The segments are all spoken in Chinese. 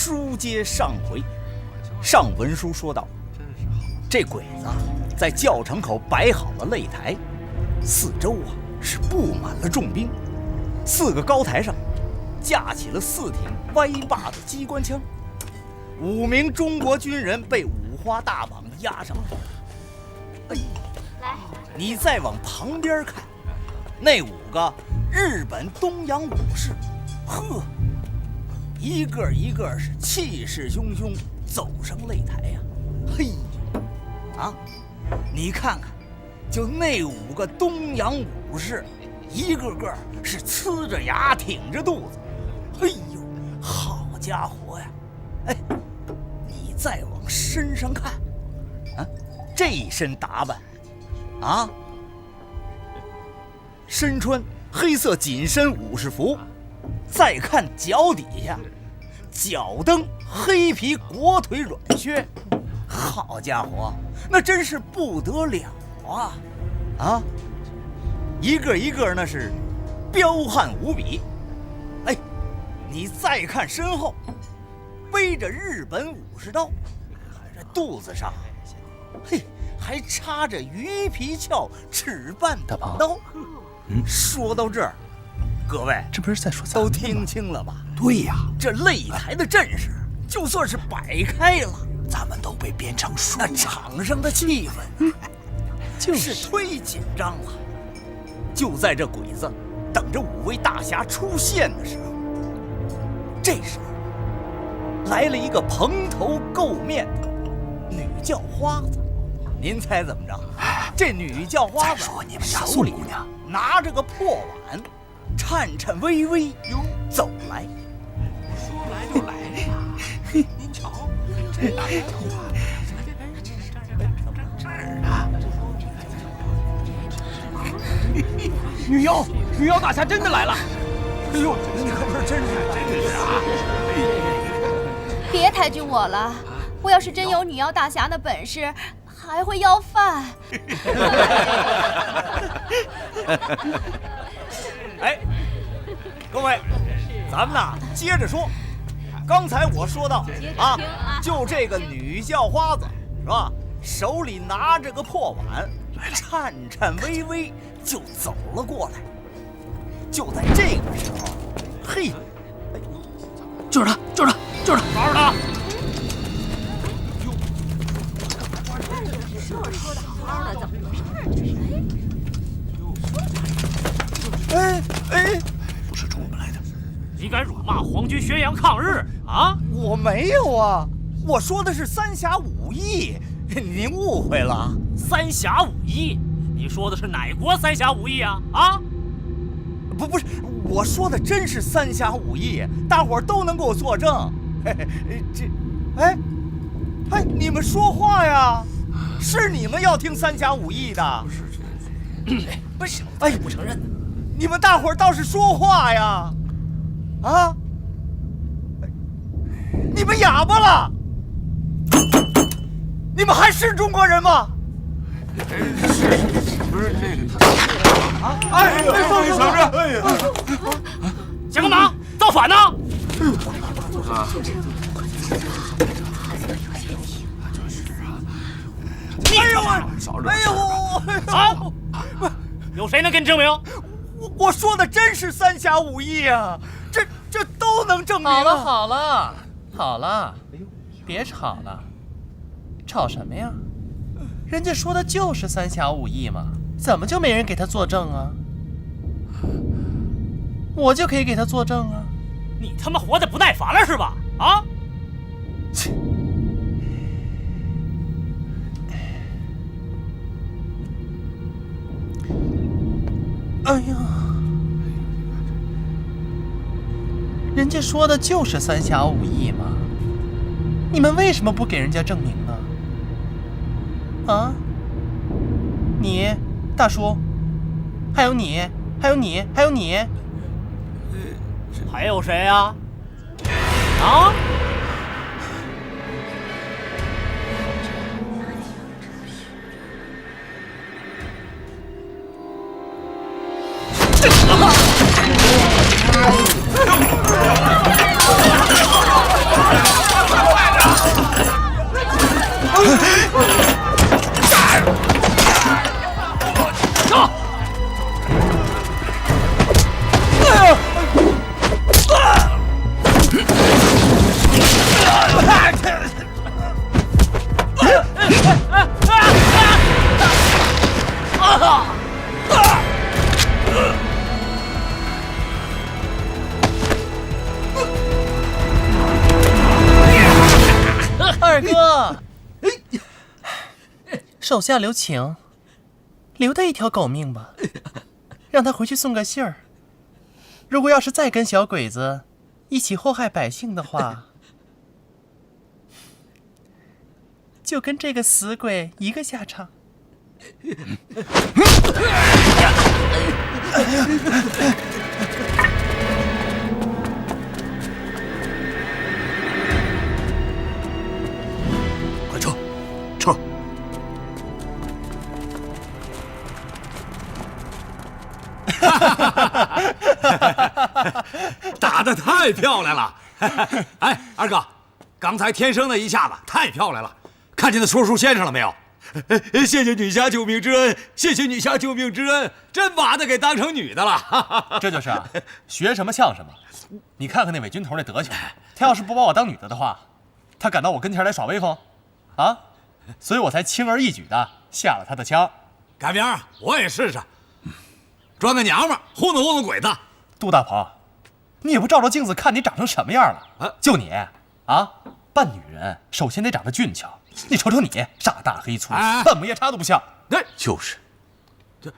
书接上回，上文书说到，这鬼子在教场口摆好了擂台，四周是布满了重兵，4个高台上架起了4挺歪把的机关枪，5名中国军人被五花大绑押上来。哎，来，你再往旁边看，那5个日本东洋武士，呵，一个一个是气势汹汹走上擂台呀。嘿，啊，你看看，就那5个东洋武士，一个个是呲着牙挺着肚子，哎呦，好家伙呀！哎，你再往身上看，啊，这身打扮，啊，身穿黑色紧身武士服，再看脚底下，脚蹬黑皮裹腿软靴，好家伙，那真是不得了啊！啊，一个一个那是彪悍无比。哎，你再看身后，背着日本武士刀，这肚子上，嘿，还插着鱼皮鞘齿瓣短刀。说到这儿，各位这不是在说咱们都听清了吧？对呀，这擂台的阵势就算是摆开了，咱们都被编成树了。那场上的气氛就是忒紧张了。就在这鬼子等着5位大侠出现的时候，这时候来了一个蓬头垢面的女叫花子。您猜怎么着？这女叫花子说你们家手里宋姑娘拿着个破碗，颤颤巍巍走来。说来就来呀！您瞧，这大头啊，这儿呢。女妖大侠真的来了！哎呦，你可不是真是啊！别抬举我了，我要是真有女妖大侠的本事，还会要饭。哎，各位，咱们呐接着说。刚才我说到啊，就这个女叫花子是吧？手里拿着个破碗，颤颤巍巍就走了过来。就在这个时候，嘿，就是他，就是他，就是他！抓住他！说的好好的，怎么回事？哎，不是冲我们来的。你敢辱骂皇军宣扬抗日啊？我没有啊，我说的是三侠五义，您误会了。三侠五义，你说的是哪国三侠五义啊？啊？不是，我说的真是三侠五义，大伙儿都能给我作证。哎，你们说话呀！是你们要听三侠五义的？不是，哎，不承认。你们大伙儿倒是说话呀！啊！你们哑巴了？你们还是中国人吗？不是这个啊！哎，小子，哎呀，想干嘛？造反呢？哎呦！啊！有谁能给你证明？我说的真是三侠五义啊！这都能证明。好了，别吵了，吵什么呀？人家说的就是三侠五义嘛，怎么就没人给他作证啊？我就可以给他作证啊！你他妈活得不耐烦了是吧？啊！切！哎呀，人家说的就是三侠五义嘛，你们为什么不给人家证明呢？啊？你，大叔，还有你，还有你，还有你，还有谁呀？啊？哎呦！手下留情，留他一条狗命吧，让他回去送个信儿。如果要是再跟小鬼子一起祸害百姓的话，就跟这个死鬼一个下场。快撤，撤！打得太漂亮了！哎，二哥，刚才天生的一下子太漂亮了，看见那说书先生了没有？谢谢女侠救命之恩，谢谢女侠救命之恩，真把她给当成女的了。这就是啊，学什么像什么。你看看那伪军头那德行，他要是不把我当女的的话，他敢到我跟前来耍威风，啊？所以我才轻而易举的下了他的枪。改明儿我也试试，装个娘们儿糊弄糊弄鬼子。杜大鹏，你也不照照镜子看你长成什么样了？就你啊，扮女人首先得长得俊俏。你瞅瞅你，傻大黑粗，半母夜叉都不像。对，就是。这，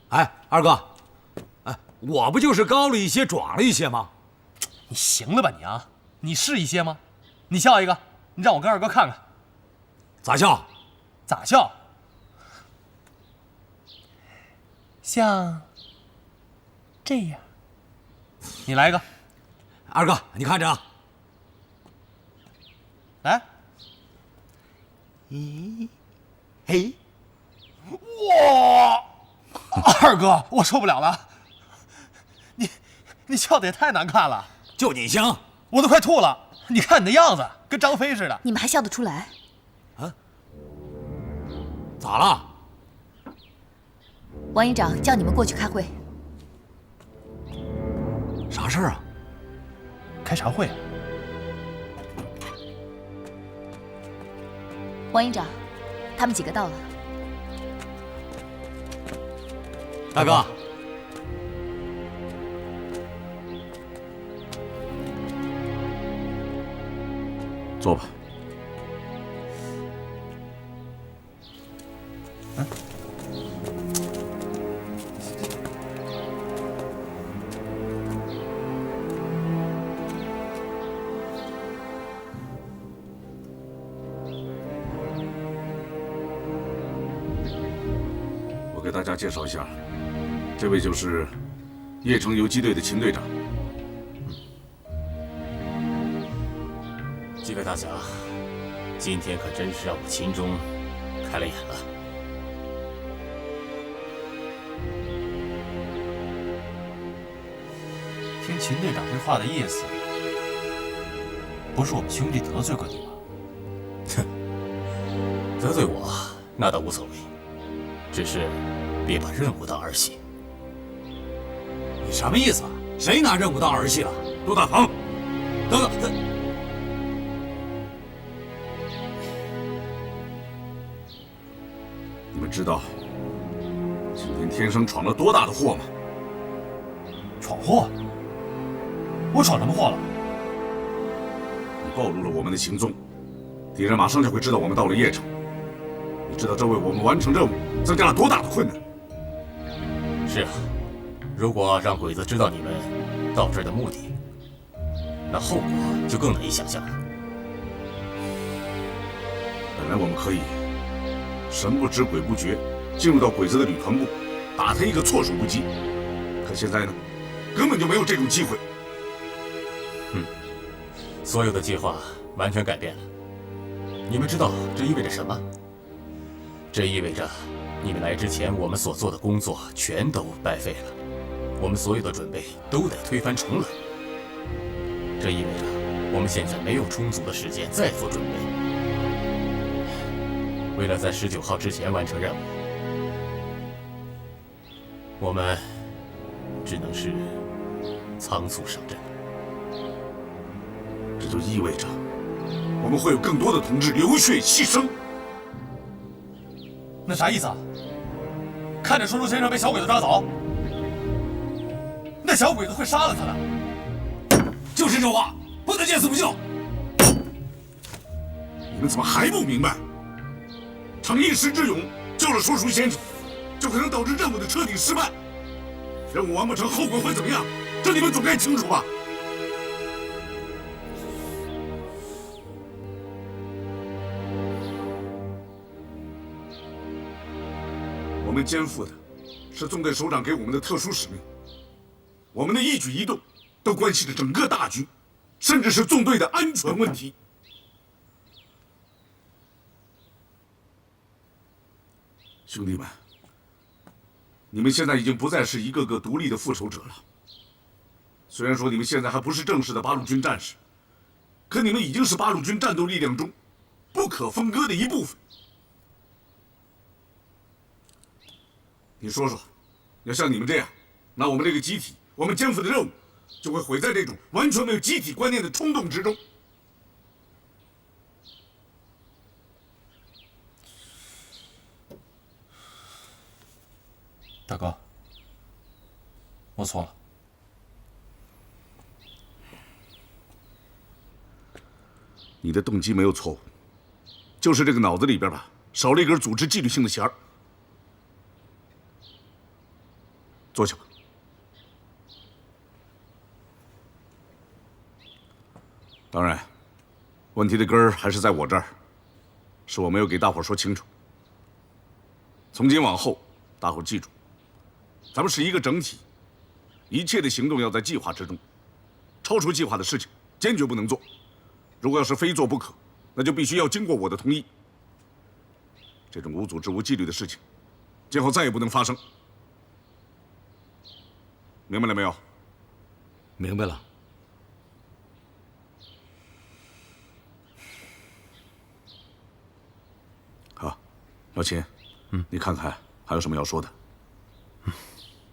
哎，二哥，哎，我不就是高了一些，壮了一些吗？你行了吧你啊？你是一些吗？你笑一个，你让我跟二哥看看。咋笑？咋笑？像这样。你来一个。二哥，你看着啊。来。咦，嘿，哇！二哥，我受不了了，你笑得也太难看了，就你行，我都快吐了。你看你的样子，跟张飞似的。你们还笑得出来？啊？咋了？王营长叫你们过去开会。啥事儿啊？开茶会。王营长，他们几个到了。大哥，坐吧。给大家介绍一下，这位就是邺城游击队的秦队长。几位大侠，今天可真是让我秦中开了眼了。听秦队长这话的意思，不是我们兄弟得罪过你吗？哼，得罪我那倒无所谓，只是别把任务当儿戏。你什么意思啊？谁拿任务当儿戏了？杜大鹏，等等，你们知道今天天生闯了多大的祸吗？闯祸？我闯什么祸了？你暴露了我们的行踪，敌人马上就会知道我们到了邺城。你知道这为我们完成任务增加了多大的困难？是啊，如果让鬼子知道你们到这儿的目的，那后果就更难以想象了。本来我们可以神不知鬼不觉进入到鬼子的旅团部，打他一个措手不及。可现在呢，根本就没有这种机会。所有的计划完全改变了。你们知道这意味着什么？这意味着你们来之前我们所做的工作全都白费了，我们所有的准备都得推翻重来。这意味着我们现在没有充足的时间再做准备。为了在19号之前完成任务，我们只能是仓促上阵。这就意味着我们会有更多的同志流血牺牲。那啥意思啊？看着说书先生被小鬼子抓走，那小鬼子会杀了他的。就是这话，不能见死不救。你们怎么还不明白？逞一时之勇救了说书先生，就可能导致任务的彻底失败。任务完不成，后果会怎么样？这你们总该清楚吧？我们肩负的是纵队首长给我们的特殊使命，我们的一举一动都关系着整个大局，甚至是纵队的安全问题。兄弟们，你们现在已经不再是一个个独立的复仇者了。虽然说你们现在还不是正式的八路军战士，可你们已经是八路军战斗力量中不可分割的一部分。你说说，要像你们这样，那我们这个集体，我们肩负的任务，就会毁在这种完全没有集体观念的冲动之中。大哥，我错了。你的动机没有错误，就是这个脑子里边吧，少了一根组织纪律性的弦儿。坐下吧。当然，问题的根儿还是在我这儿，是我没有给大伙说清楚。从今往后，大伙记住，咱们是一个整体，一切的行动要在计划之中，超出计划的事情坚决不能做。如果要是非做不可，那就必须要经过我的同意。这种无组织、无纪律的事情，今后再也不能发生。明白了没有？明白了。好，老秦，你看看还有什么要说的？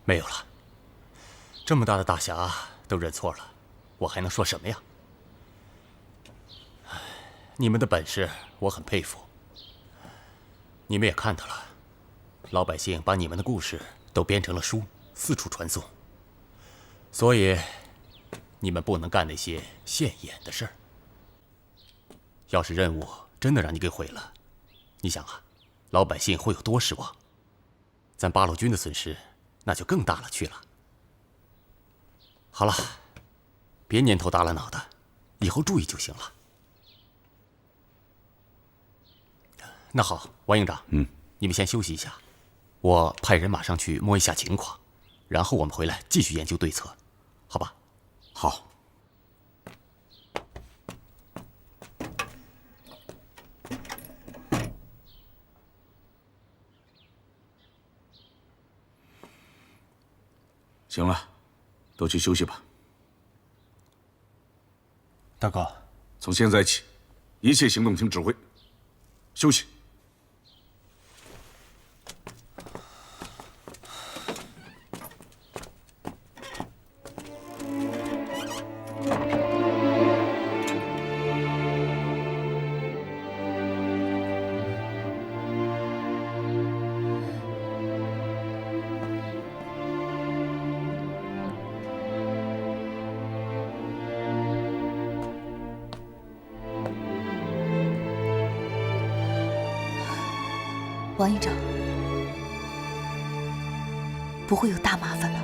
没有了。这么大的大侠都认错了，我还能说什么呀？你们的本事我很佩服。你们也看到了，老百姓把你们的故事都编成了书，四处传颂。所以，你们不能干那些现眼的事儿。要是任务真的让你给毁了，你想啊，老百姓会有多失望？咱八路军的损失那就更大了去了。好了，别蔫头耷拉脑袋，以后注意就行了。那好，王营长，你们先休息一下，我派人马上去摸一下情况，然后我们回来继续研究对策，好吧？好。行了，都去休息吧。大哥，从现在起，一切行动听指挥，休息。王营长，不会有大麻烦吧？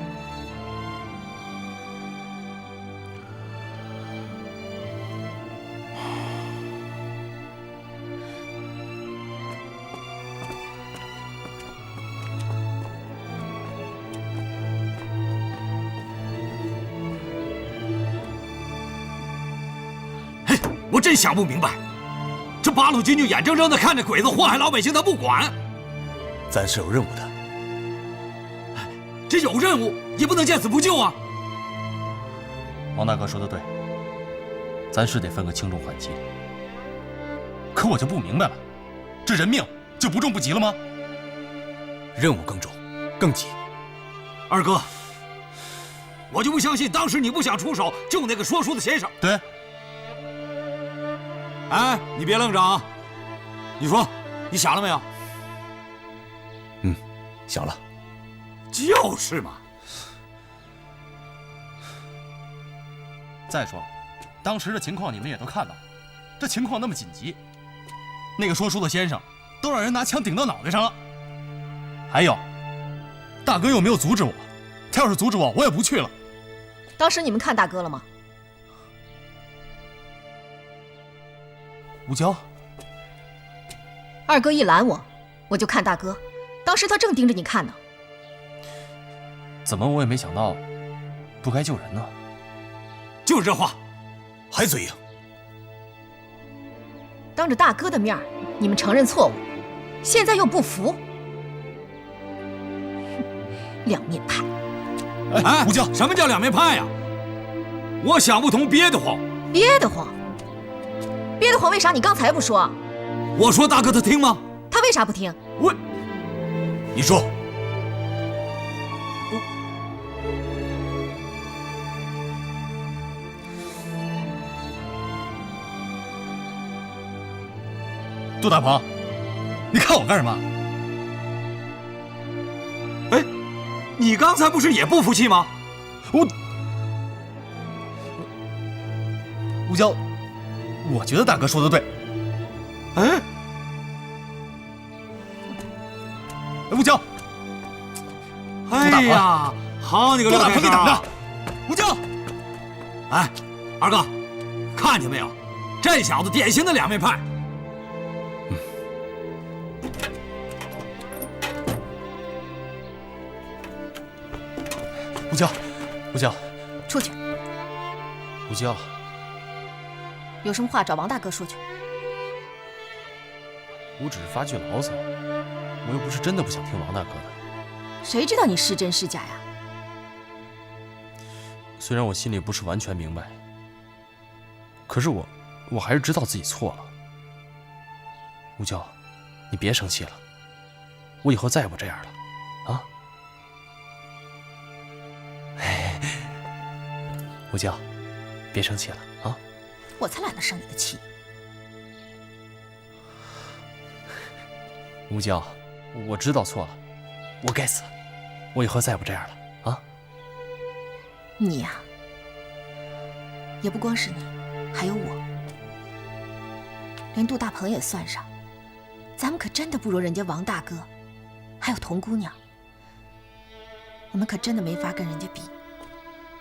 嘿，我真想不明白，这八路军就眼睁睁的看着鬼子祸害老百姓，他不管。咱是有任务的，这有任务也不能见死不救啊！王大哥说的对，咱是得分个轻重缓急。可我就不明白了，这人命就不重不急了吗？任务更重，更急。二哥，我就不相信当时你不想出手救那个说书的先生。对。哎，你别愣着啊！你说，你想了没有？想了。就是嘛。再说了，当时的情况你们也都看到了，这情况那么紧急，那个说书的先生都让人拿枪顶到脑袋上了。还有，大哥又没有阻止我，他要是阻止我，我也不去了。当时你们看大哥了吗？吴娇，二哥一拦我，我就看大哥，当时他正盯着你看呢。怎么我也没想到，不该救人呢？就这话，还嘴硬。当着大哥的面，你们承认错误，现在又不服，两面派。哎，吴娇，什么叫两面派呀？我想不通，憋得慌。憋得慌？憋得慌？为啥你刚才不说？我说大哥他听吗？他为啥不听？你说。杜大鹏，你看我干什么？哎，你刚才不是也不服气吗？吴娇，我觉得大哥说的对。哎，吴娇，哎呀，好你个杜大鹏，你等着！吴娇，哎，二哥，看见没有？这小子典型的两面派。吴娇，吴娇，出去。吴娇，有什么话找王大哥说去。我只是发句牢骚，我又不是真的不想听王大哥的。谁知道你是真是假呀？虽然我心里不是完全明白，可是我还是知道自己错了。吴娇，你别生气了，我以后再也不这样了，啊？吴娇，别生气了啊！我才懒得生你的气。吴娇，我知道错了，我该死，我以后再也不这样了啊！你呀，也不光是你，还有我，连杜大鹏也算上，咱们可真的不如人家王大哥，还有童姑娘，我们可真的没法跟人家比。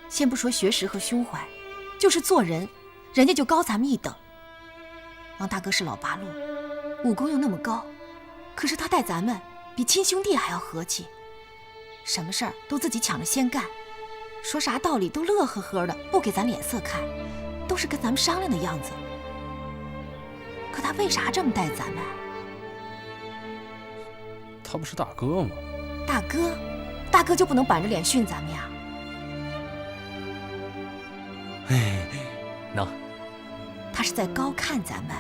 先不说学识和胸怀，就是做人，人家就高咱们一等。王大哥是老八路，武功又那么高，可是他待咱们比亲兄弟还要和气，什么事儿都自己抢着先干，说啥道理都乐呵呵的，不给咱脸色看，都是跟咱们商量的样子。可他为啥这么待咱们？他不是大哥吗？大哥就不能板着脸训咱们呀？能。他是在高看咱们，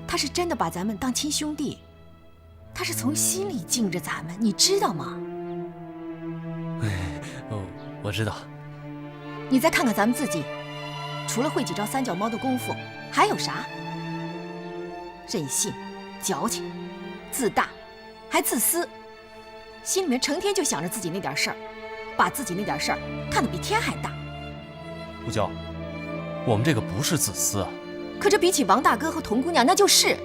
他是真的把咱们当亲兄弟，他是从心里敬着咱们，你知道吗？我知道。你再看看咱们自己，除了会几招三脚猫的功夫，还有啥？任性、矫情、自大，还自私，心里面成天就想着自己那点事儿，把自己那点事儿看得比天还大。吴娇，我们这个不是自私啊。可这比起王大哥和童姑娘，那就是。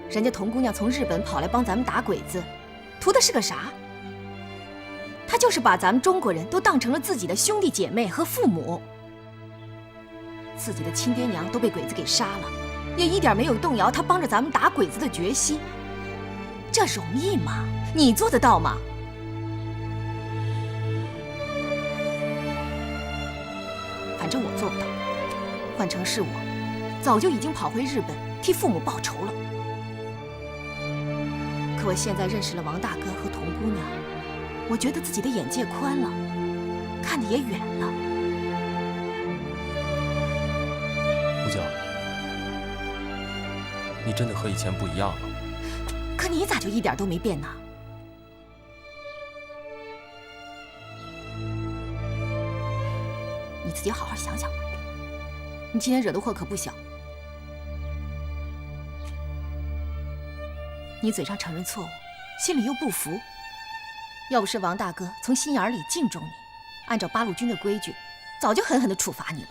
人家童姑娘从日本跑来帮咱们打鬼子，图的是个啥？她就是把咱们中国人都当成了自己的兄弟姐妹和父母。自己的亲爹娘都被鬼子给杀了，也一点没有动摇她帮着咱们打鬼子的决心。这容易吗？你做得到吗？反正我做不到，换成是我，早就已经跑回日本替父母报仇了。可我现在认识了王大哥和童姑娘，我觉得自己的眼界宽了，看得也远了。吴娇，你真的和以前不一样了。可你咋就一点都没变呢？你自己好好想想吧。你今天惹的祸可不小。你嘴上承认错误，心里又不服。要不是王大哥从心眼里敬重你，按照八路军的规矩，早就狠狠地处罚你了。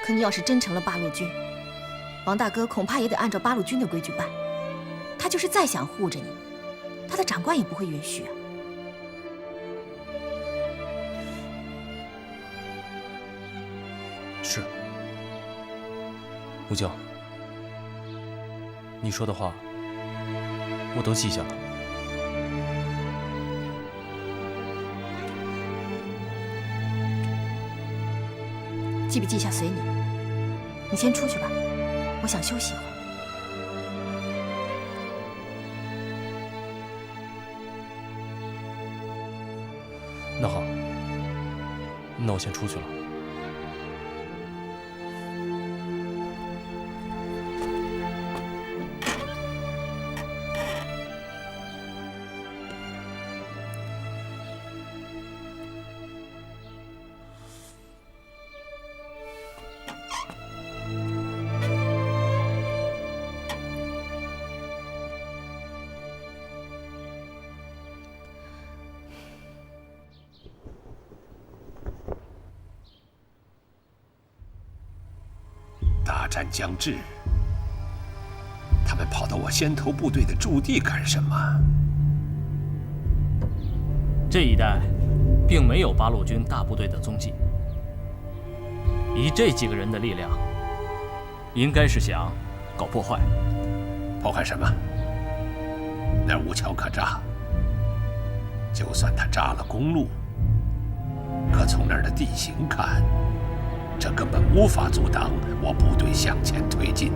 可你要是真成了八路军，王大哥恐怕也得按照八路军的规矩办。他就是再想护着你，他的长官也不会允许啊。是，吴娇，你说的话我都记下了。记不记下随你，你先出去吧，我想休息一会儿。那好，那我先出去了。大战将至，他们跑到我先头部队的驻地干什么？这一带并没有八路军大部队的踪迹。以这几个人的力量，应该是想搞破坏。破坏什么？那儿无桥可扎。就算他扎了公路，可从那儿的地形看，这根本无法阻挡我部队向前推进。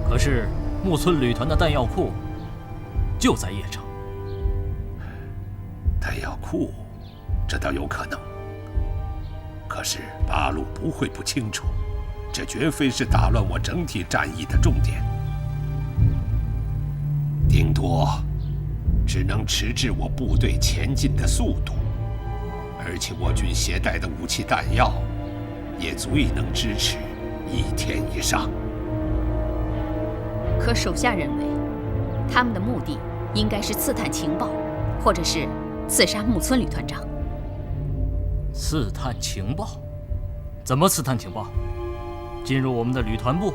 可是木村旅团的弹药库就在邺城。弹药库，这倒有可能。可是八路不会不清楚，这绝非是打乱我整体战役的重点，顶多只能迟滞我部队前进的速度，而且我军携带的武器弹药也足以能支持1天以上。可手下认为，他们的目的应该是刺探情报，或者是刺杀木村旅团长。刺探情报？怎么刺探情报？进入我们的旅团部，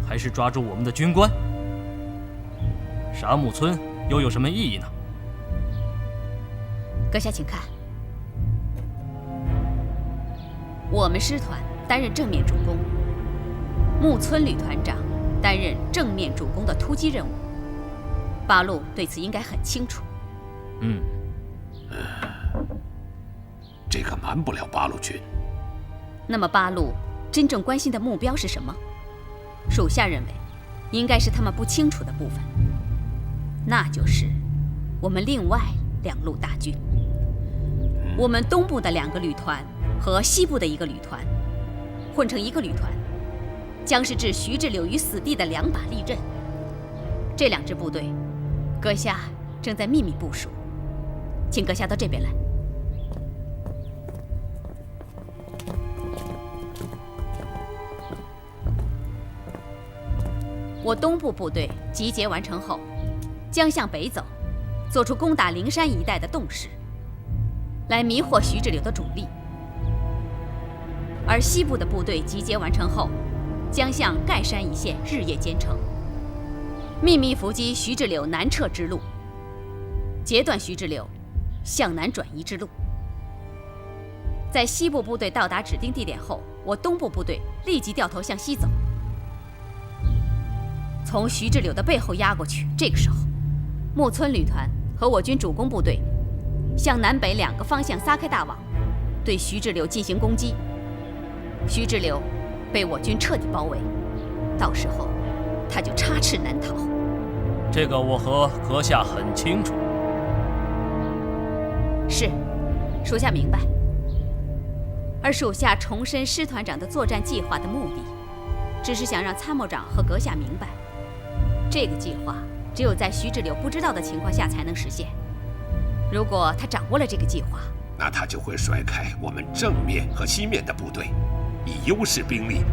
还是抓住我们的军官？杀木村又有什么意义呢？阁下请看，我们师团担任正面主攻，木村旅团长担任正面主攻的突击任务。八路对此应该很清楚。这可瞒不了八路军。那么八路真正关心的目标是什么？属下认为，应该是他们不清楚的部分，那就是我们另外2路大军。我们东部的2个旅团和西部的1个旅团混成1个旅团，将是置徐志柳于死地的2把利刃。这2支部队，阁下正在秘密部署，请阁下到这边来。我东部部队集结完成后，将向北走，做出攻打灵山一带的动势，来迷惑徐志柳的主力。而西部的部队集结完成后，将向盖山一线日夜兼程，秘密伏击徐志柳南撤之路，截断徐志柳向南转移之路。在西部部队到达指定地点后，我东部部队立即掉头向西走，从徐志柳的背后压过去。这个时候，木村旅团和我军主攻部队向南北2个方向撒开大网，对徐志柳进行攻击。徐志柳被我军彻底包围，到时候他就插翅难逃。这个我和阁下很清楚。是，属下明白。而属下重申师团长的作战计划的目的，只是想让参谋长和阁下明白，这个计划只有在徐志柳不知道的情况下才能实现。如果他掌握了这个计划，那他就会甩开我们正面和西面的部队，以优势兵力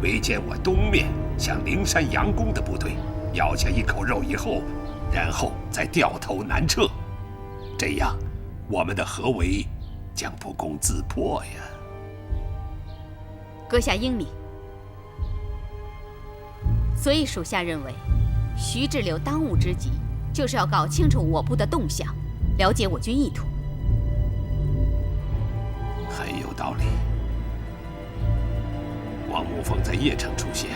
围歼我东面向灵山佯攻的部队，咬下一口肉以后，然后再掉头南撤。这样，我们的合围将不攻自破呀。阁下英明。所以属下认为，徐志柳当务之急就是要搞清楚我部的动向，了解我军意图。很有道理。王木凤在邺城出现，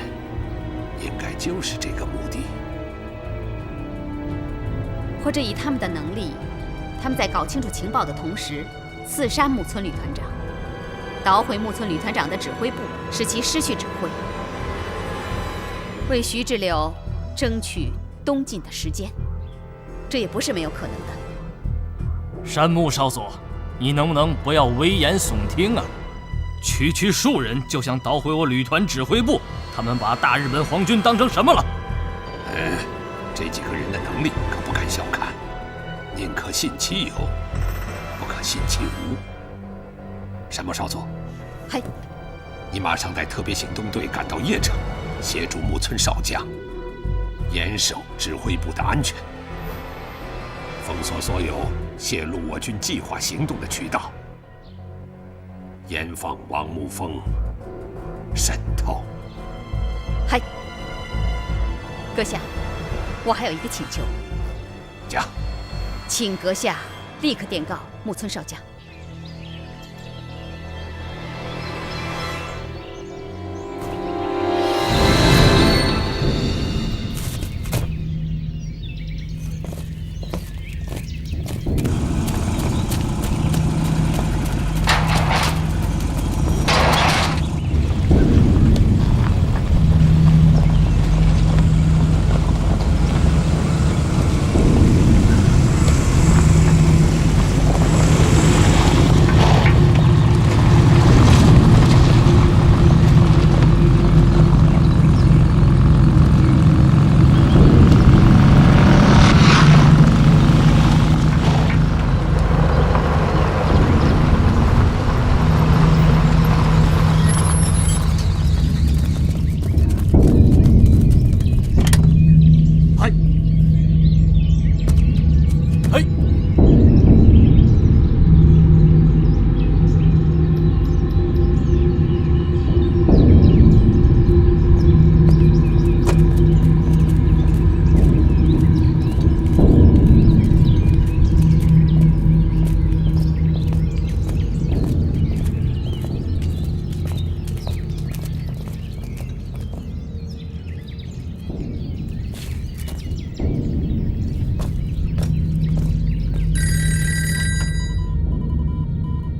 应该就是这个目的。或者以他们的能力，他们在搞清楚情报的同时，刺杀木村旅团长，捣毁木村旅团长的指挥部，使其失去指挥，为徐志柳争取东进的时间，这也不是没有可能的。山木少佐，你能不能不要危言耸听啊？区数人就想捣毁我旅团指挥部，他们把大日本皇军当成什么了？这几个人的能力可不敢小看，宁可信其有，不可信其无。山木少佐，嗨，你马上带特别行动队赶到邺城，协助木村少将，严守指挥部的安全，封锁所有泄露我军计划行动的渠道，严防王木凤渗透。嗨，阁下，我还有一个请求。讲。请阁下立刻电告木村少将。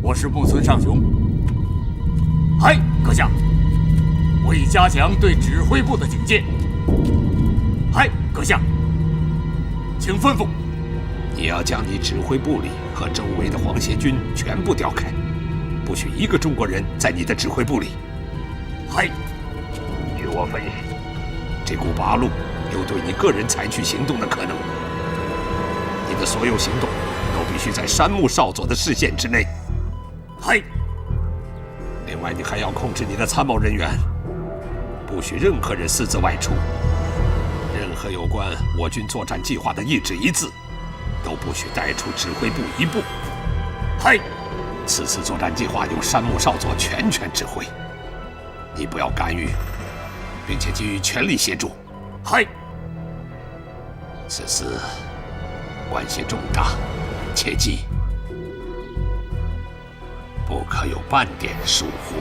我是木村尚雄。嗨，阁下，我已加强对指挥部的警戒。嗨，阁下，请吩咐。你要将你指挥部里和周围的皇协军全部调开，不许一个中国人在你的指挥部里。嗨，据我分析，这股八路有对你个人采取行动的可能。你的所有行动都必须在山木少佐的视线之内。嗨。另外，你还要控制你的参谋人员，不许任何人私自外出。任何有关我军作战计划的一指一字，都不许带出指挥部一步。嗨。此次作战计划由山木少佐全权指挥，你不要干预，并且给予全力协助。嗨。此次关系重大，切记不可有半点疏忽。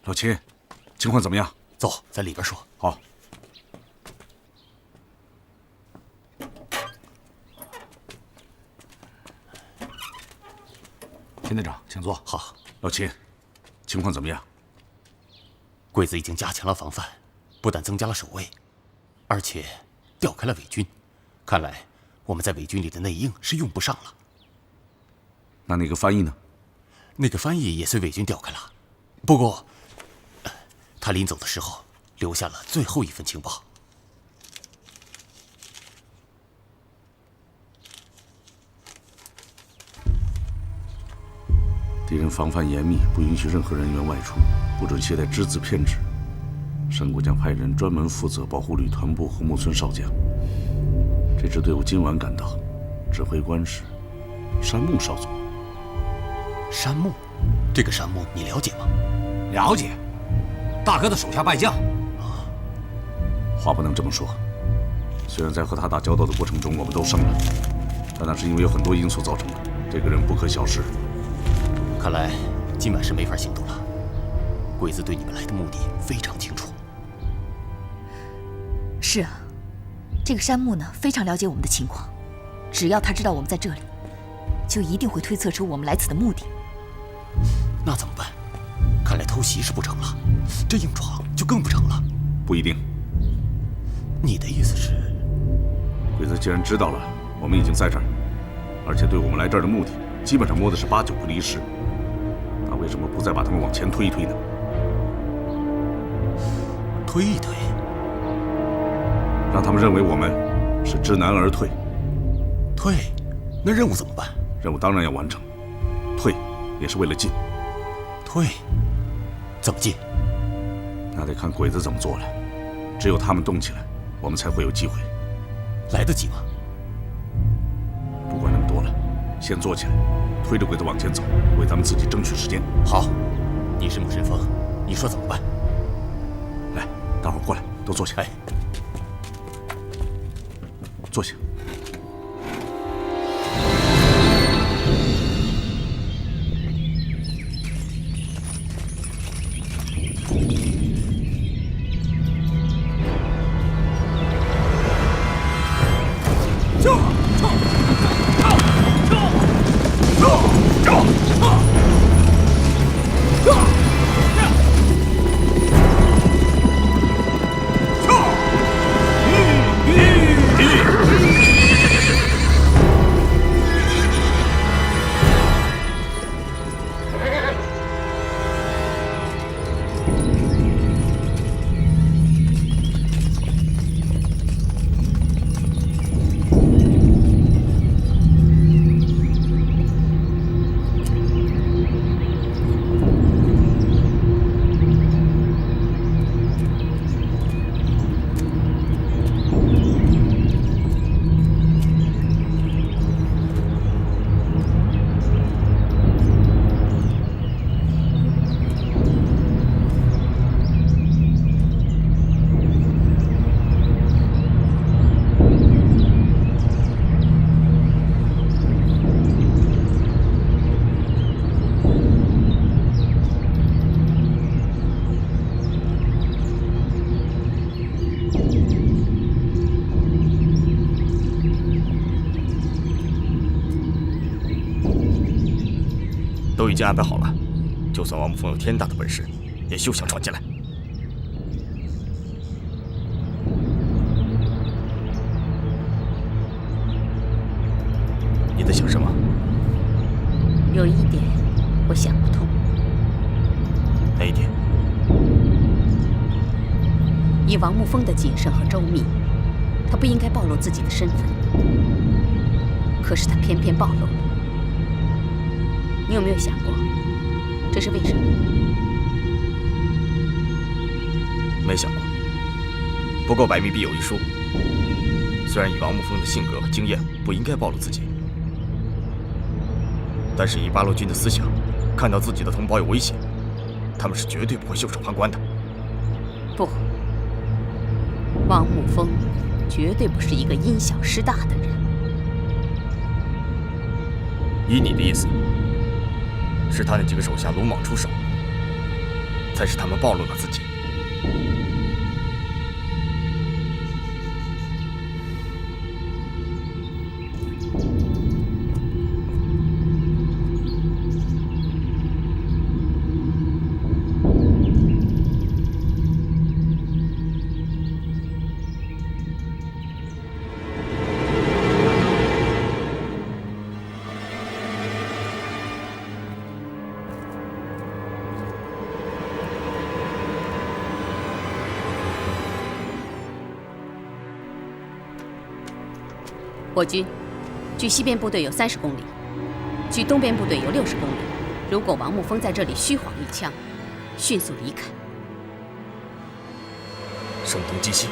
老秦，情况怎么样？走，在里边说。好。秦队长，请坐。好，老秦，情况怎么样？鬼子已经加强了防范，不但增加了守卫，而且调开了伪军。看来我们在伪军里的内应是用不上了。那个翻译呢？那个翻译也随伪军调开了，不过他临走的时候留下了最后一份情报。敌人防范严密，不允许任何人员外出，不准携带只字片纸。沈国将派人专门负责保护旅团部和木村少将。这支队伍今晚赶到，指挥官是山木少佐。山木，这个山木你了解吗？了解，大哥的手下败将。话不能这么说。虽然在和他打交道的过程中我们都胜了，但那是因为有很多因素造成的。这个人不可小视。看来今晚是没法行动了。鬼子对你们来的目的非常清楚。是啊，这个山木呢非常了解我们的情况，只要他知道我们在这里，就一定会推测出我们来此的目的。那怎么办？看来偷袭是不成了，这硬闯就更不成了。不一定。你的意思是，鬼子既然知道了我们已经在这儿，而且对我们来这儿的目的基本上摸的是8、9不离10，那为什么不再把他们往前推一推呢？推一推，让他们认为我们是知难而退。退？那任务怎么办？任务当然要完成，退也是为了进。退？怎么进？那得看鬼子怎么做了。只有他们动起来，我们才会有机会。来得及吗？不管那么多了，先做起来，推着鬼子往前走，为咱们自己争取时间。好，你是猛神风，你说怎么办？来，大伙儿过来，都坐下。哎，坐下。都已经安排好了，就算王沐风有天大的本事，也休想闯进来。你在想什么？有一点我想不通。哪一点？以王沐风的谨慎和周密，他不应该暴露自己的身份，可是他偏偏暴露了。你有没有想过，这是为什么？没想过。不过百密必有一疏。虽然以王沐风的性格和经验不应该暴露自己，但是以八路军的思想，看到自己的同胞有危险，他们是绝对不会袖手旁观的。不，王沐风绝对不是一个因小失大的人。依你的意思，是他那几个手下鲁莽出手，才使他们暴露了自己。我军距西边部队有30公里，距东边部队有60公里。如果王沐风在这里虚晃一枪，迅速离开，声东击西。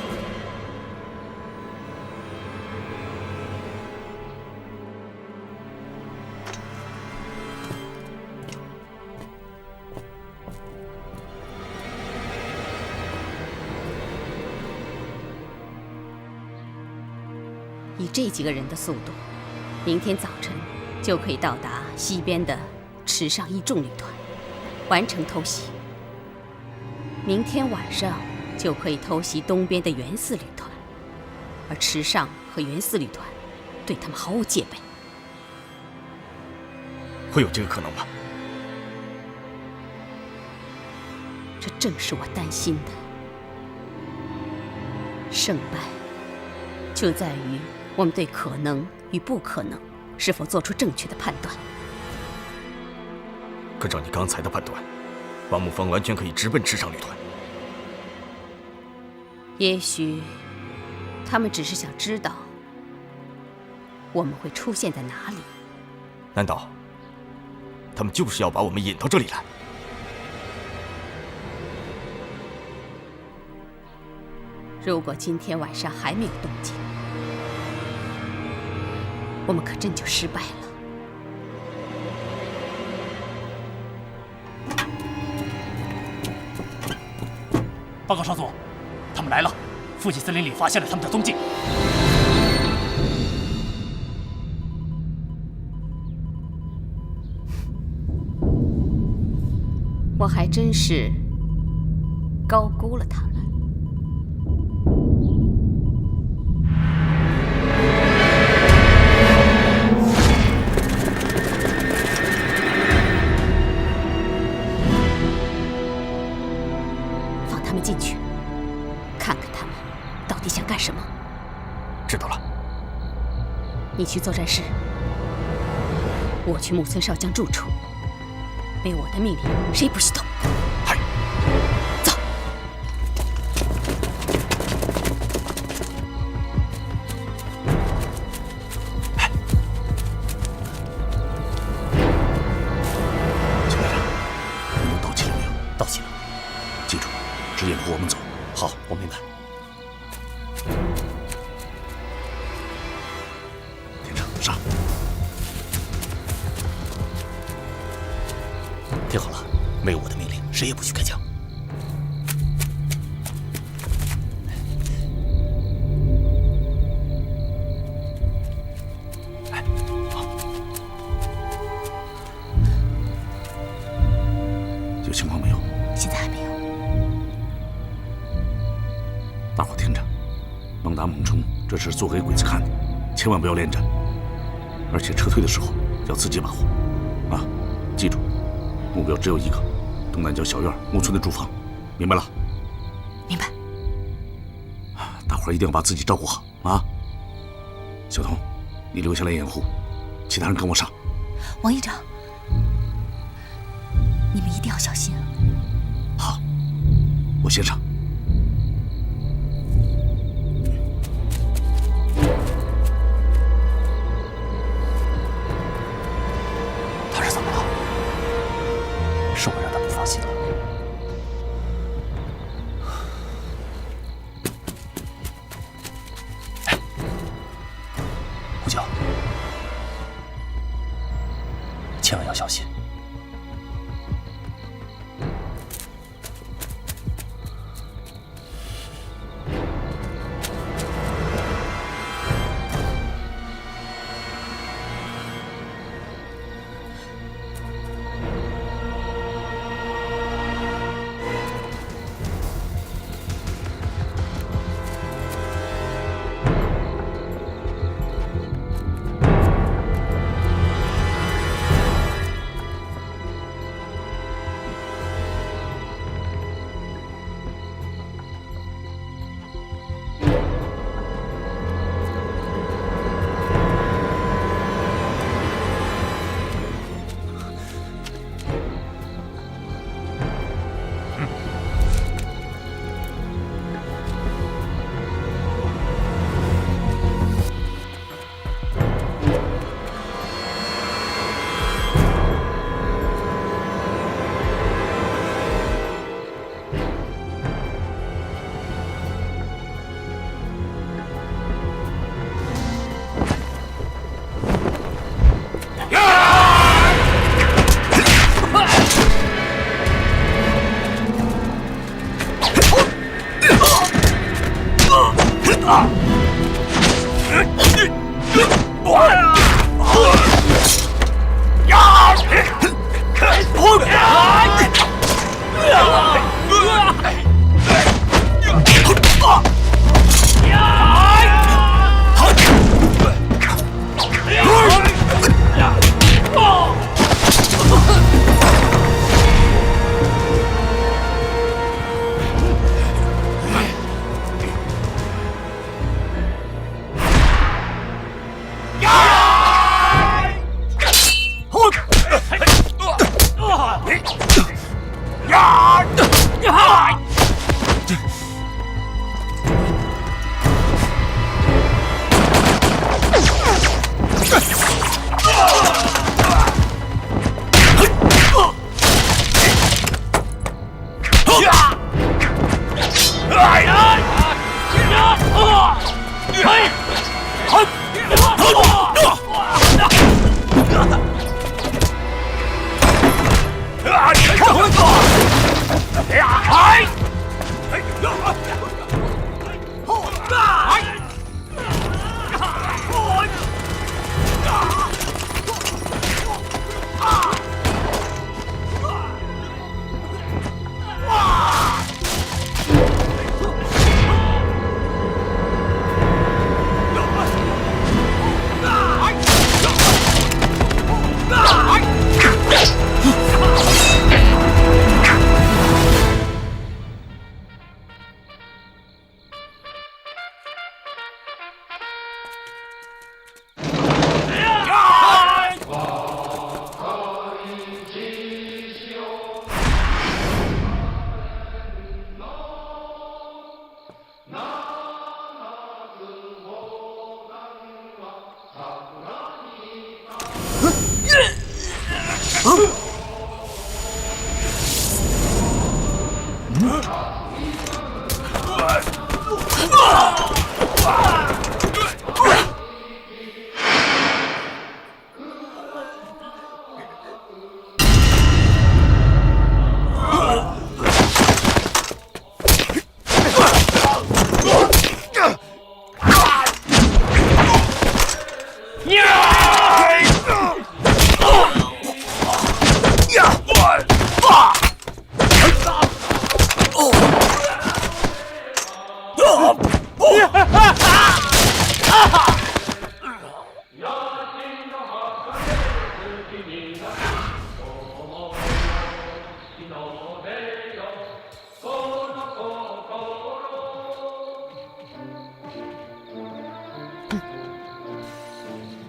以这几个人的速度，明天早晨就可以到达西边的池上一众旅团，完成偷袭。明天晚上就可以偷袭东边的袁四旅团，而池上和袁四旅团对他们毫无戒备。会有这个可能吗？这正是我担心的。胜败就在于我们对可能与不可能是否做出正确的判断。可照你刚才的判断，王沐风完全可以直奔池上旅团。也许他们只是想知道我们会出现在哪里。难道他们就是要把我们引到这里来？如果今天晚上还没有动静，我们可真就失败了。报告少佐，他们来了，附近森林里发现了他们的踪迹。我还真是高估了他们。放他们进去，看看他们到底想干什么。知道了。你去作战室，我去木村少将住处。没有我的命令，谁不许动。嗨，走。秦队长，你们到齐了没有？到齐了。记住，直沿着我们走。好，我明白。天上上。听好了，没有我的命令，谁也不许开枪。有情况没有？现在还没有。大伙听着，猛打猛冲，这是做给鬼子看的，千万不要恋战。而且撤退的时候要自己把握，啊，记住。目标只有一个，东南角小院木村的住房，明白了？明白。大伙儿一定要把自己照顾好啊！小童，你留下来掩护，其他人跟我上。王营长，你们一定要小心。好，我先上。他是怎么了？是我让他不放心了。哎，胡椒，千万要小心。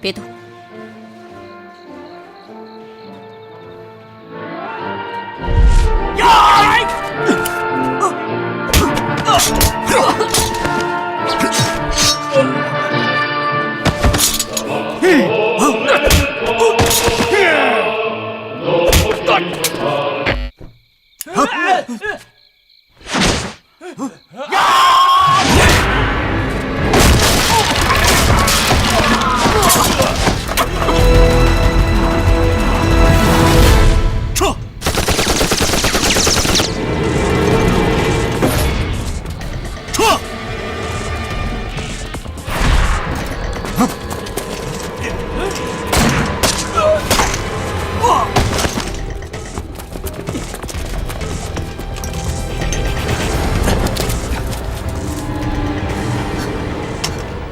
别动。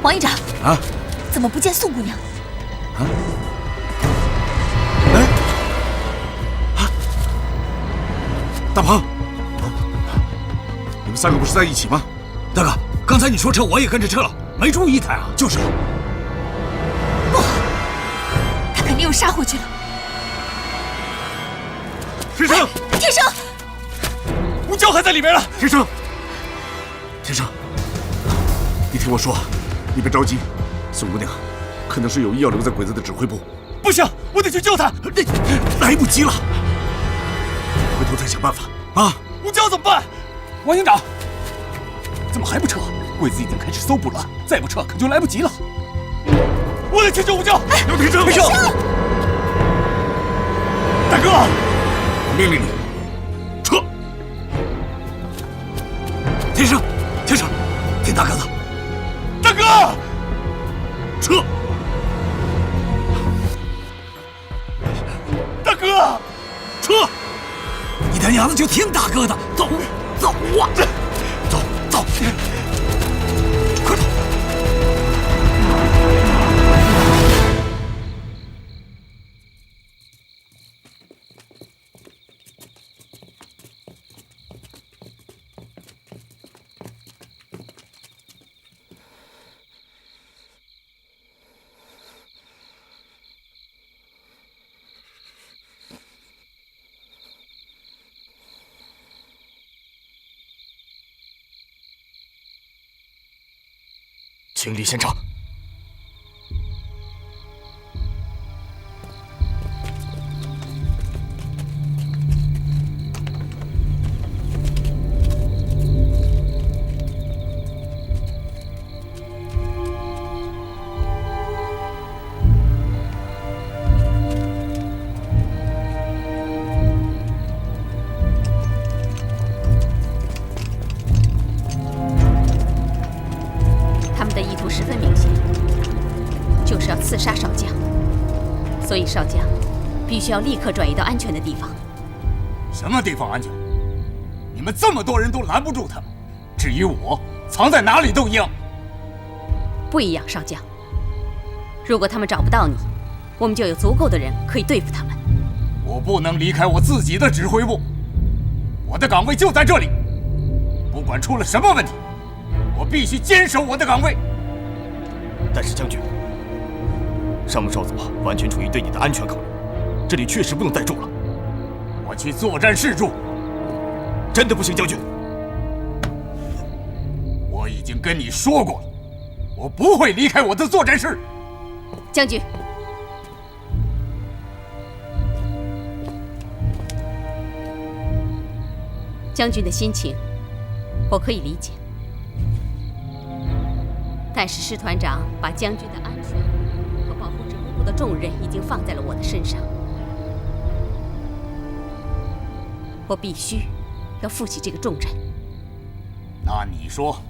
王营长啊，怎么不见宋姑娘？啊？哎，啊，大鹏，你们三个不是在一起吗？大哥，刚才你说撤，我也跟着撤了，没注意他呀。就是。不好，他肯定又杀回去了。天生，天生，吴娇还在里边呢。天生，天生，你听我说。你别着急，宋姑娘可能是有意要留在鬼子的指挥部。不行，我得去救她。来不及了，回头再想办法啊！吴娇怎么办？王营长，怎么还不撤？鬼子已经开始搜捕了，再不撤可就来不及了。我得去救吴娇。刘天生，天生，大哥，我命令你撤。天生，天生，听大哥的。大哥，撤！大哥，撤！你他娘的就听大哥的，走，走啊！走，走，快走！清理现场。刺杀少将，所以少将必须要立刻转移到安全的地方。什么地方安全？你们这么多人都拦不住他们。至于我，藏在哪里都一样。不一样，少将。如果他们找不到你，我们就有足够的人可以对付他们。我不能离开我自己的指挥部，我的岗位就在这里。不管出了什么问题，我必须坚守我的岗位。但是将军，上木少佐完全出于对你的安全考虑，这里确实不能再住了。我去作战室住。真的不行，将军。我已经跟你说过了，我不会离开我的作战室。将军，将军的心情我可以理解，但是师团长把将军的安全和保护指挥部的重任已经放在了我的身上，我必须要负起这个重任。那你说，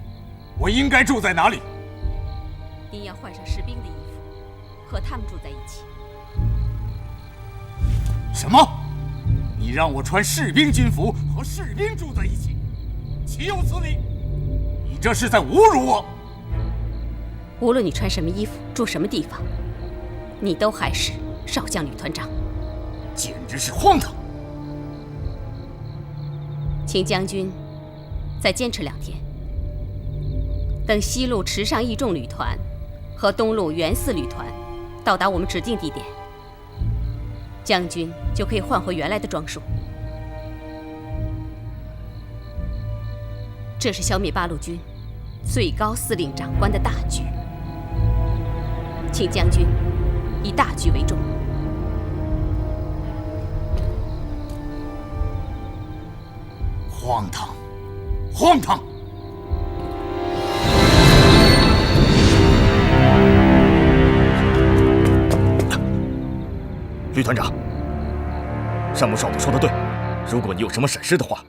我应该住在哪里？您要换上士兵的衣服，和他们住在一起。什么？你让我穿士兵军服和士兵住在一起，岂有此理！你这是在侮辱我！无论你穿什么衣服，住什么地方，你都还是少将旅团长。简直是荒唐！请将军再坚持2天，等西路池上义众旅团和东路袁四旅团到达我们指定地点，将军就可以换回原来的装束。这是消灭八路军最高司令长官的大局，请将军以大局为重。荒唐，荒唐！吕团长，山木少佐说的对，如果你有什么闪失的话，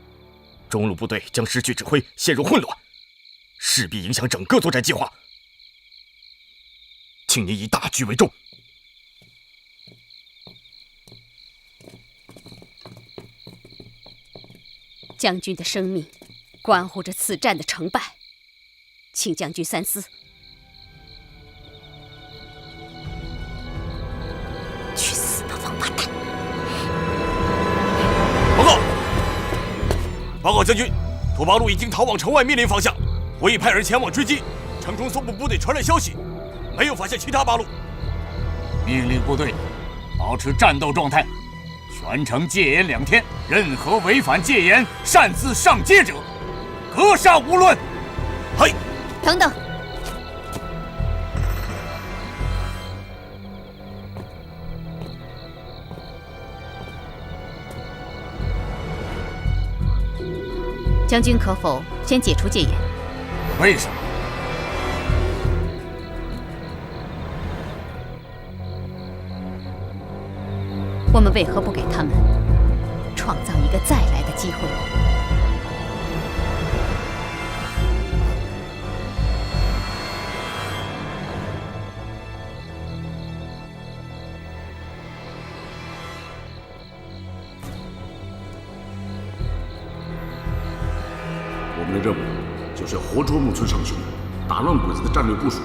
中路部队将失去指挥，陷入混乱，势必影响整个作战计划。请您以大局为重。将军的生命关乎着此战的成败，请将军三思。去死吧，王八蛋！报告将军，土八路已经逃往城外密林方向，我已派人前往追击。城中松部部队传来消息，没有发现其他八路。命令部队保持战斗状态，全城戒严2天，任何违反戒严、擅自上街者，格杀无论。嘿，等等。将军可否先解除戒严？为什么？我们为何不给他们创造一个再来的机会？我们的任务就是要活捉木村上雄，打乱鬼子的战略部署，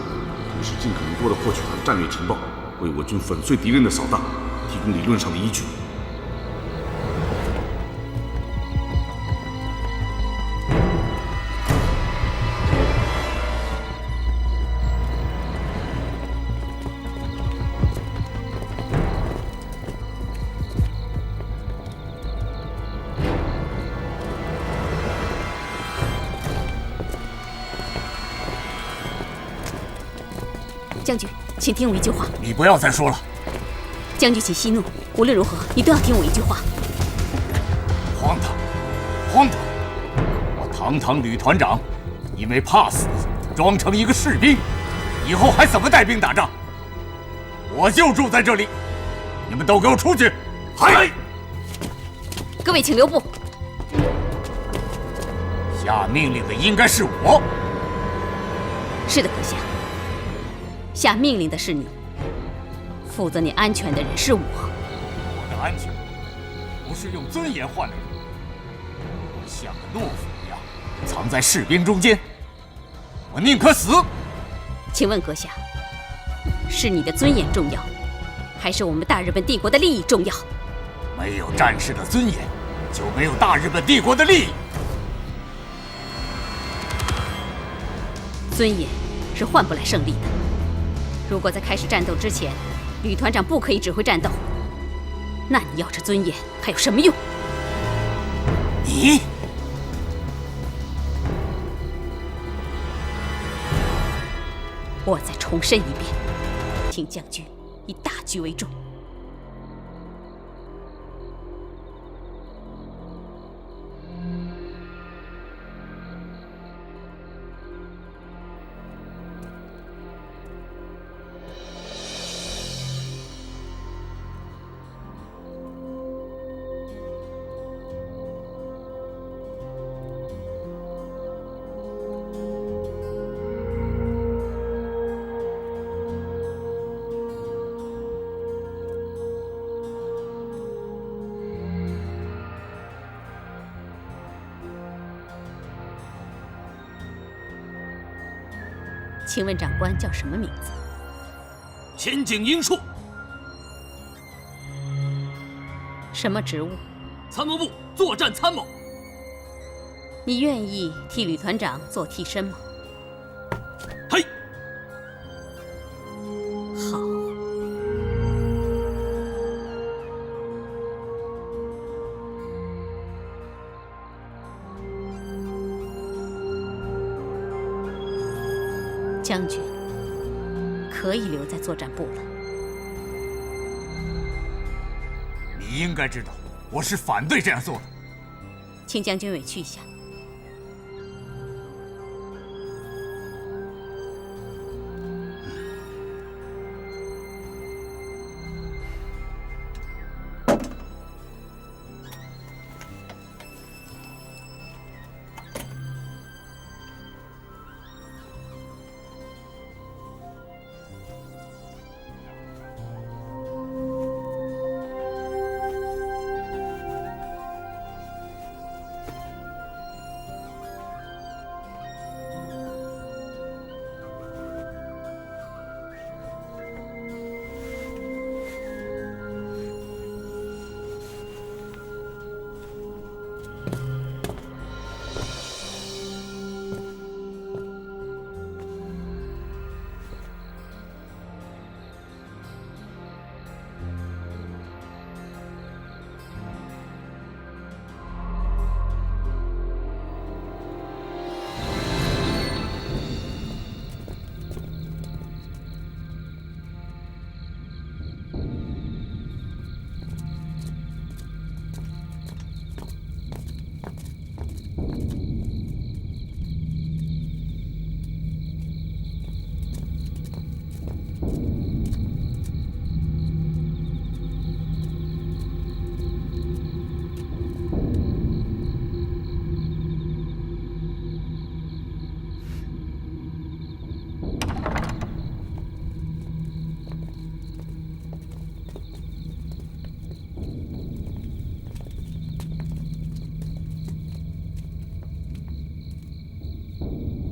同时尽可能多的获取他的战略情报，为我军粉碎敌人的扫荡提供理论上的依据。将军，请听我一句话。你不要再说了。将军，请息怒。无论如何，你都要听我一句话。荒唐，荒唐！我堂堂吕团长，因为怕死，装成一个士兵，以后还怎么带兵打仗？我就住在这里，你们都给我出去！嗨！各位请留步。下命令的应该是我。是的，阁下。下命令的是你，负责你安全的人是我。我的安全不是用尊严换来的，我像个懦夫一样藏在士兵中间，我宁可死。请问阁下，是你的尊严重要，还是我们大日本帝国的利益重要？没有战士的尊严，就没有大日本帝国的利益。尊严是换不来胜利的。如果在开始战斗之前，吕团长不可以指挥战斗，那你要这尊严还有什么用？你，我再重申一遍，请将军以大局为重。请问长官叫什么名字？千景英树。什么职务？参谋部作战参谋。你愿意替吕团长做替身吗？嘿。好，将军可以留在作战部了。你应该知道，我是反对这样做的。请将军委屈一下。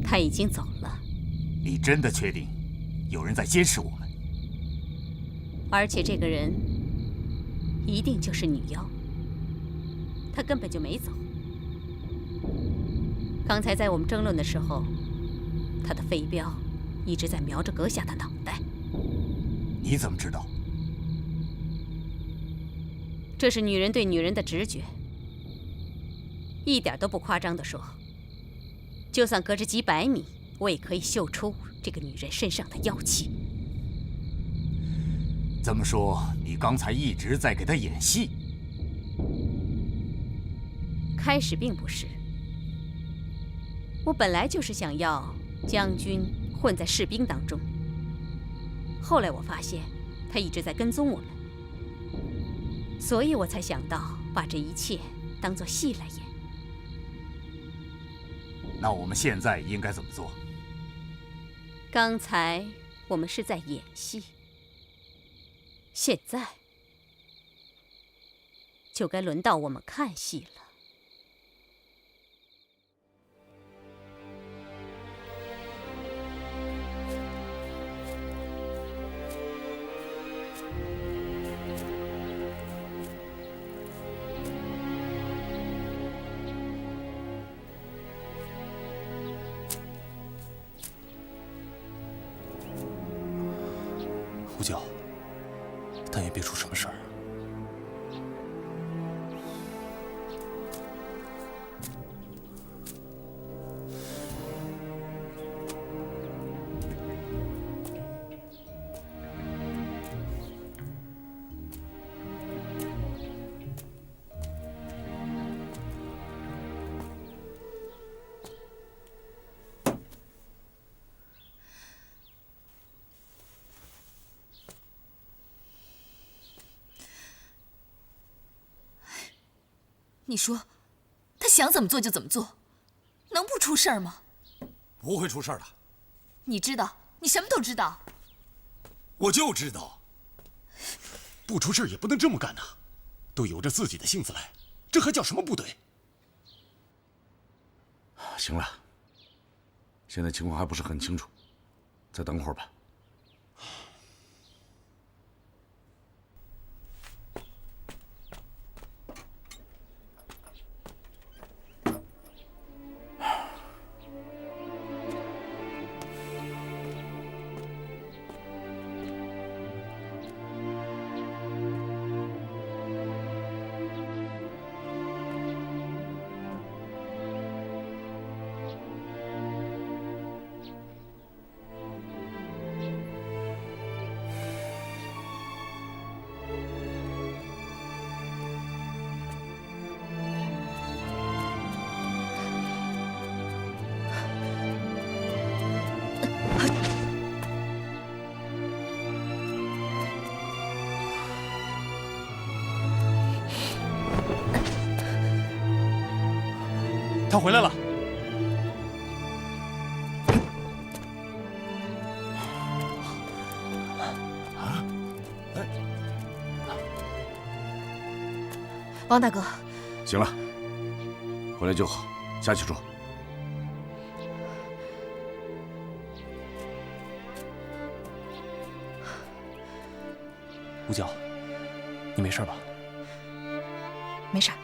他已经走了。你真的确定有人在监视我们？而且这个人一定就是女妖，她根本就没走。刚才在我们争论的时候，她的飞镖一直在瞄着阁下的脑袋。你怎么知道？这是女人对女人的直觉，一点都不夸张地说。就算隔着几百米，我也可以嗅出这个女人身上的妖气。这么说，你刚才一直在给她演戏？开始并不是，我本来就是想要将军混在士兵当中。后来我发现他一直在跟踪我们，所以我才想到把这一切当作戏来演。那我们现在应该怎么做？刚才我们是在演戏，现在就该轮到我们看戏了。胡教，但也别出什么事儿。你说，他想怎么做就怎么做，能不出事儿吗？不会出事的。你知道，你什么都知道。我就知道，不出事也不能这么干呐，都由着自己的性子来，这还叫什么部队？行了，现在情况还不是很清楚，再等会儿吧。他回来了。王大哥，行了，回来就好，下去说。吴娇，你没事吧？没事儿。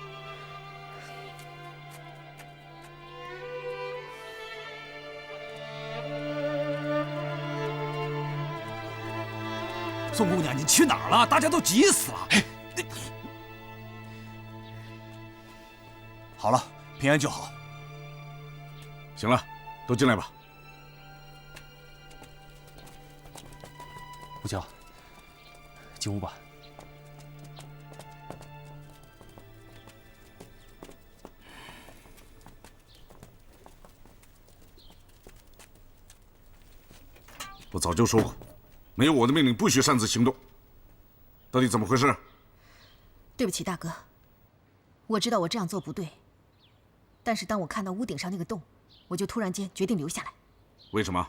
宋姑娘，你去哪儿了？大家都急死了。好了，平安就好。行了，都进来吧。吴娇，进屋吧。我早就说过，没有我的命令不许擅自行动。到底怎么回事？对不起，大哥，我知道我这样做不对，但是当我看到屋顶上那个洞，我就突然间决定留下来。为什么？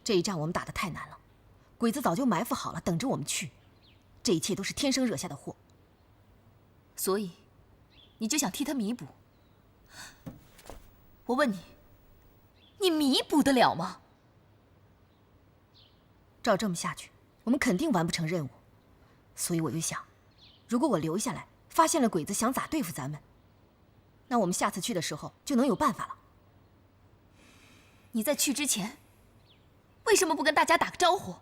这一仗我们打得太难了，鬼子早就埋伏好了，等着我们去。这一切都是天生惹下的祸，所以你就想替他弥补？我问你，你弥补得了吗？照这么下去，我们肯定完不成任务。所以我就想，如果我留下来，发现了鬼子想咋对付咱们，那我们下次去的时候就能有办法了。你在去之前，为什么不跟大家打个招呼？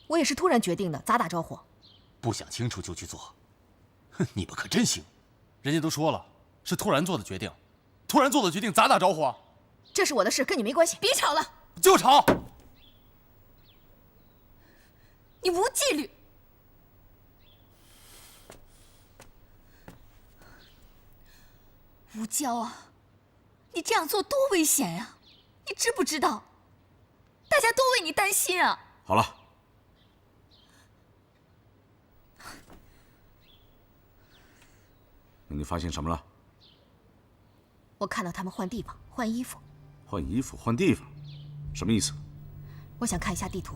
我也是突然决定的，咋打招呼？不想清楚就去做，哼，你们可真行。人家都说了，是突然做的决定，突然做的决定咋打招呼啊？这是我的事，跟你没关系。别吵了，就吵！你无纪律！吴娇啊，你这样做多危险呀！你知不知道？大家都为你担心啊！好了，那你发现什么了？我看到他们换地方、换衣服。换衣服、换地方，什么意思？我想看一下地图。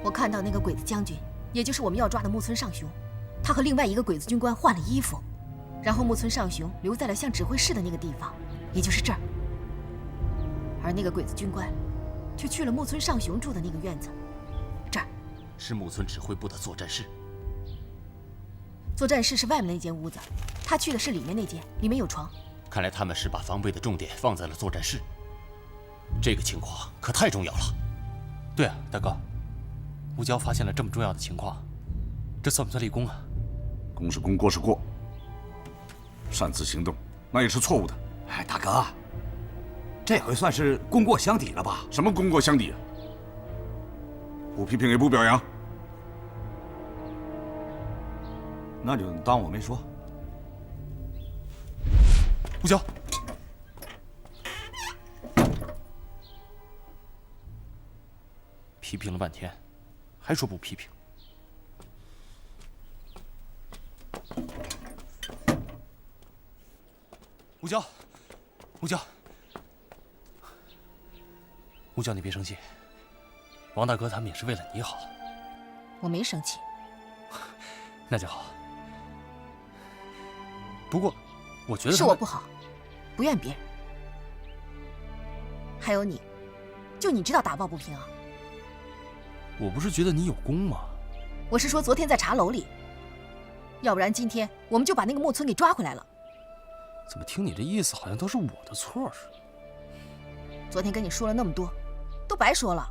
我看到那个鬼子将军，也就是我们要抓的木村上雄，他和另外一个鬼子军官换了衣服，然后木村上雄留在了像指挥室的那个地方，也就是这儿。而那个鬼子军官，却去了木村上雄住的那个院子，这儿。是木村指挥部的作战室。作战室是外面那间屋子，他去的是里面那间，里面有床。看来他们是把防备的重点放在了作战室。这个情况可太重要了。对啊，大哥。吴娇发现了这么重要的情况，这算不算立功啊？功是功，过是过。擅自行动，那也是错误的。哎，大哥，这回算是功过相抵了吧？什么功过相抵啊？不批评也不表扬，那就当我没说。吴娇，批评了半天。还说不批评？吴娇，吴娇，吴娇，你别生气。王大哥他们也是为了你好。我没生气。那就好。不过，我觉得是我不好，不怨别人。还有你，就你知道打抱不平啊？我不是觉得你有功吗？我是说昨天在茶楼里，要不然今天我们就把那个木村给抓回来了。怎么听你这意思，好像都是我的错似的？昨天跟你说了那么多，都白说了。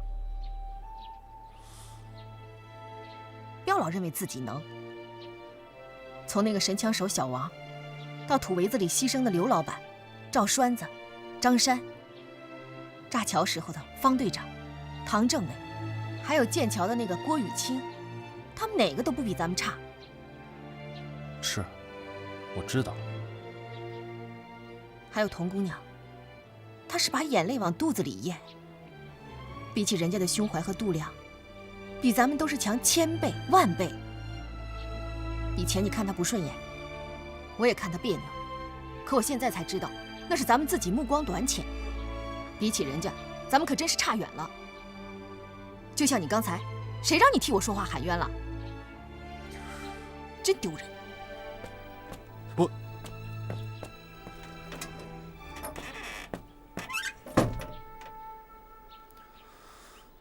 不要老认为自己能。从那个神枪手小王，到土围子里牺牲的刘老板、赵栓子、张山，炸桥时候的方队长、唐政委。还有剑桥的那个郭雨清，他们哪个都不比咱们差。是，我知道。还有童姑娘，她是把眼泪往肚子里咽。比起人家的胸怀和度量，比咱们都是强1000倍、10000倍。以前你看他不顺眼，我也看他别扭，可我现在才知道，那是咱们自己目光短浅。比起人家，咱们可真是差远了。就像你刚才，谁让你替我说话喊冤了？真丢人！